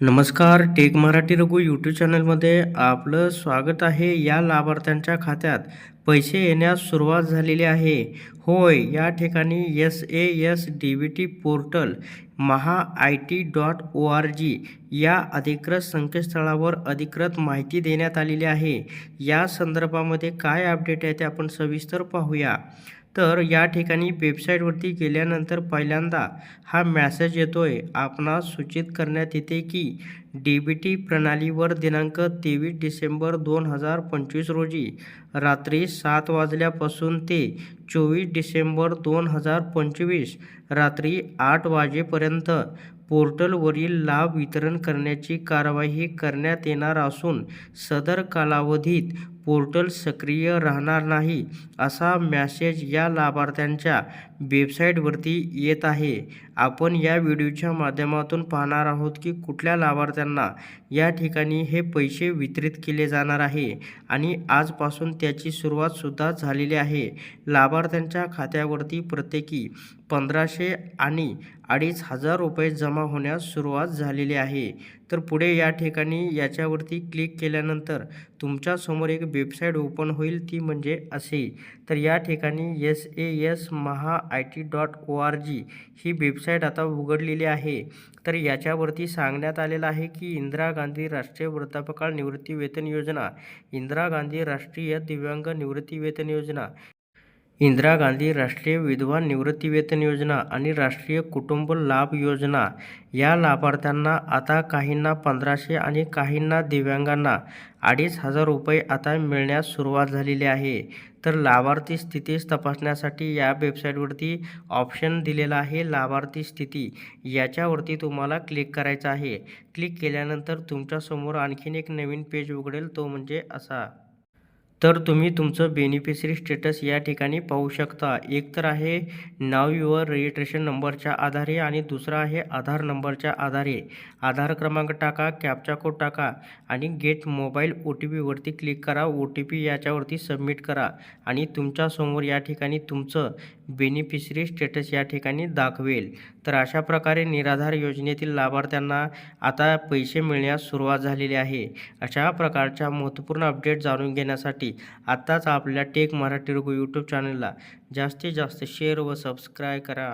नमस्कार. Take Marathi Raghu YouTube चॅनलमध्ये आपलं स्वागत आहे. या लाभार्थ्यांच्या खात्यात पैसे येण्यास सुरुवात झालेली आहे. होय, या ठिकाणी SAS-DBT पोर्टल maha-it.org या अधिकृत संकेतस्थळावर अधिकृत माहिती देण्यात आलेली आहे. या संदर्भामध्ये काय अपडेट आहे ते आपण सविस्तर पाहूया. तर या ठिकाणी वेबसाईटवरती गेल्यानंतर पहिल्यांदा हा मेसेज येतोय. आपणास सूचित करण्यात येते की DBT प्रणालीवर दिनांक 23 डिसेंबर 2025 रोजी रात्री 7 वाजल्यापासून ते 24 डिसेंबर 2025 रात्री 8 वाजेपर्यंत पोर्टलवरील लाभ वितरण करण्याची कार्यवाही करण्यात येणार असून सदर कालावधीत पोर्टल सक्रिय राहणार नाही, असा मेसेज या लाभार्थ्यांच्या वेबसाईटवरती येत आहे. आपण या व्हिडिओच्या माध्यमातून पाहणार आहोत की कुठल्या लाभार्थ्यांना या ठिकाणी हे पैसे वितरित केले जाणार आहे आणि आजपासून त्याची सुरुवातसुद्धा झालेली आहे. लाभार्थ्यांच्या खात्यावरती प्रत्येकी 1500 आणि 2500 रुपये जमा होण्यास सुरुवात झालेली आहे. तर पुढे या ठिकाणी याच्यावरती क्लिक केल्यानंतर तुमच्यासमोर एक वेबसाईट ओपन होईल, ती म्हणजे असे. तर या ठिकाणी SAS-maha-it.org ही वेबसाईट आता उघडलेली आहे. तर याच्यावरती सांगण्यात आलेलं आहे की इंदिरा गांधी राष्ट्रीय वृद्धापकाळ निवृत्ती वेतन योजना, इंदिरा गांधी राष्ट्रीय दिव्यांग निवृत्ती वेतन योजना, इंदिरा गांधी राष्ट्रीय विधवा निवृत्तीवेतन योजना आणि राष्ट्रीय कुटुंब लाभ योजना या लाभार्थ्यांना आता काहींना 1500 आणि काहींना दिव्यांगांना 2500 रुपये आता मिळण्यास सुरुवात झालेली आहे. तर लाभार्थी स्थिती तपासण्यासाठी या वेबसाईटवरती ऑप्शन दिलेला आहे, लाभार्थी स्थिती. याच्यावरती तुम्हाला क्लिक करायचं आहे. क्लिक केल्यानंतर तुमच्यासमोर आणखीन एक नवीन पेज उघडेल, तो म्हणजे असा. तर तुम्ही तुमचं बेनिफिशरी स्टेटस या ठिकाणी पाहू शकता. एक तर आहे नाव युअर रजिस्ट्रेशन नंबरच्या आधारे आणि दुसरा आहे आधार नंबरच्या आधारे. आधार क्रमांक टाका, कॅप्चा कोड टाका आणि गेट मोबाईल OTPवरती क्लिक करा. OTP याच्यावरती सबमिट करा आणि तुमच्यासमोर या ठिकाणी तुमचं बेनिफिशरी स्टेटस या ठिकाणी दाखवेल. तर अशा प्रकारे निराधार योजनेतील लाभार्थ्यांना आता पैसे मिळण्यास सुरुवात झालेली आहे. अशा प्रकारच्या महत्त्वपूर्ण अपडेट जाणून घेण्यासाठी आत्ताच आपल्या टेक मराठी रघु यूट्यूब चॅनलला जास्तीत जास्त शेअर व सबस्क्राईब करा.